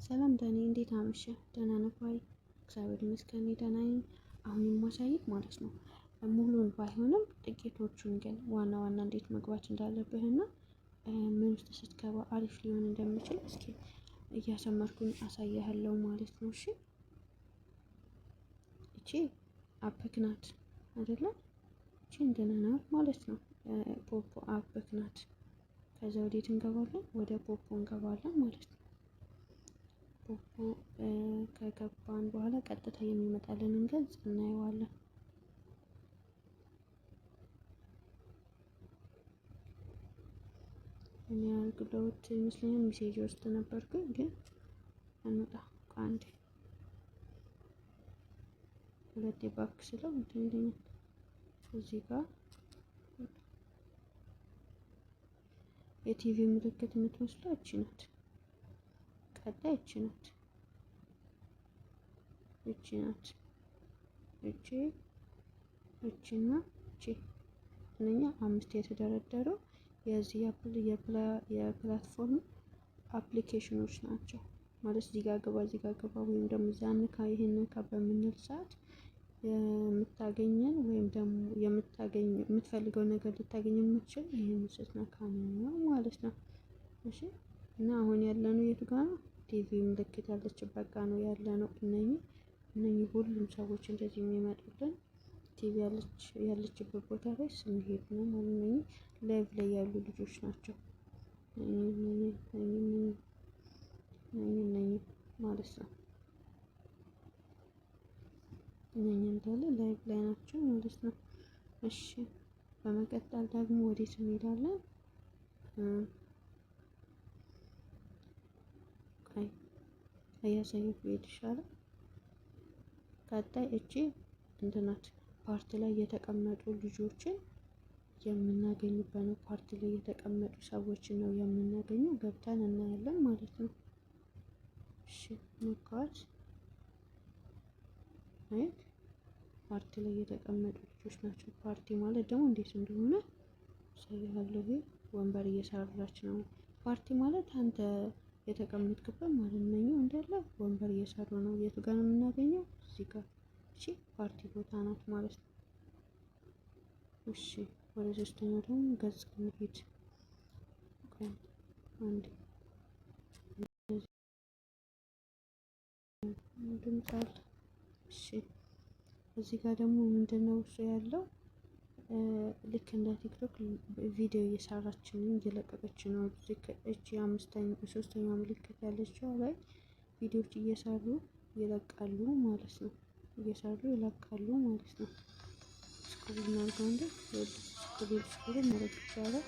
ሰላም ዳኒ፣ እንዴት አመሸህ? ደህና ነህ ወይ? እግዚአብሔር ይመስገን እኔ ደህና ነኝ። አሁን የማሳይህ ማለት ነው ሙሉን ባይሆንም ጥቂቶቹን ግን ዋና ዋና እንዴት መግባት እንዳለብህና ምን ውስጥ ስትገባ አሪፍ ሊሆን እንደሚችል እስኪ እያሰመርኩኝ አሳያለሁ ማለት ነው። እሺ እቺ አፕክ ናት አይደለ? እቺ እንደና ማለት ነው ፖፖ አፕክ ናት። ከዛ ወዴት እንገባለን? ወደ ፖፖ እንገባለን ማለት ነው። ፖፖ ከገባን በኋላ ቀጥታ የሚመጣልንን ገጽ እናየዋለን። እኔ አልግሎት ይመስለኛል ሜሴጅ ውስጥ ነበርኩኝ ግን እንውጣ አንዴ ሁለቴ ባክ ስለው እንትን ይለኛል። እዚህ ጋር የቲቪ ምልክት የምትመስለው እቺ ናት። ቀጣይ እቺ ናት። እቺ ናት። እቺና እቺ እነኛ አምስት የተደረደረው የዚህ የፕላትፎርም አፕሊኬሽኖች ናቸው ማለት እዚህ ጋር ገባ እዚህ ጋር ገባ ወይም ደግሞ እዛ ንካ ይሄን ንካ በምንል ሰዓት የምታገኘን ወይም ደግሞ የምትፈልገው ነገር ልታገኝ የምትችል ይሄን ስትነካ ነው ማለት ነው። እሺ እና አሁን ያለነው የቱ ጋር ነው? ቲቪ ምልክት ያለችበት ጋር ነው ያለነው። እነኚህ ሁሉም ሰዎች እንደዚህ የሚመጡልን ቲቪ ያለችበት ቦታ ላይ ስንሄድ ነው ማለት ነው። ላይቭ ላይ ያሉ ልጆች ናቸው ማለት ነው። እነኚህ እንዳለ ላይቭ ላይ ናቸው ማለት ነው። እሺ በመቀጠል ደግሞ ወዴት እንሄዳለን? እያሳየሁ ብሄድ ይሻላል። ቀጣይ እቺ እንትናት ፓርቲ ላይ የተቀመጡ ልጆችን የምናገኝበት ነው። ፓርቲ ላይ የተቀመጡ ሰዎችን ነው የምናገኘው። ገብተን እናያለን ማለት ነው። እሺ መካት ፓርቲ ላይ የተቀመጡ ልጆች ናቸው። ፓርቲ ማለት ደግሞ እንዴት እንደሆነ ሳይሃለሁ ወንበር እየሰራች ነው። ፓርቲ ማለት አንተ የተቀመጥክበት ማለት ነው። እንዳለ ወንበር እየሰሩ ነው። የቱ ጋር ነው የምናገኘው? እዚህ ጋር። እሺ ፓርቲ ቦታ ናት ማለት ነው። እሺ ወደ ሶስተኛው ደግሞ ገጽ እንሂድ። አንዴ ድምጽ አለ። እሺ እዚህ ጋር ደግሞ ምንድነው እሱ ያለው? ልክ እንደ ቲክቶክ ቪዲዮ እየሰራች ነው እየለቀቀች ነው። እቺ ሶስተኛው ምልክት ያለችው ላይ ቪዲዮዎች እየሰሩ ይለቃሉ ማለት ነው። እየሰሩ ይለቃሉ ማለት ነው። ስክሪን አድርገው እንደ ስክሪን ማድረግ ይቻላል።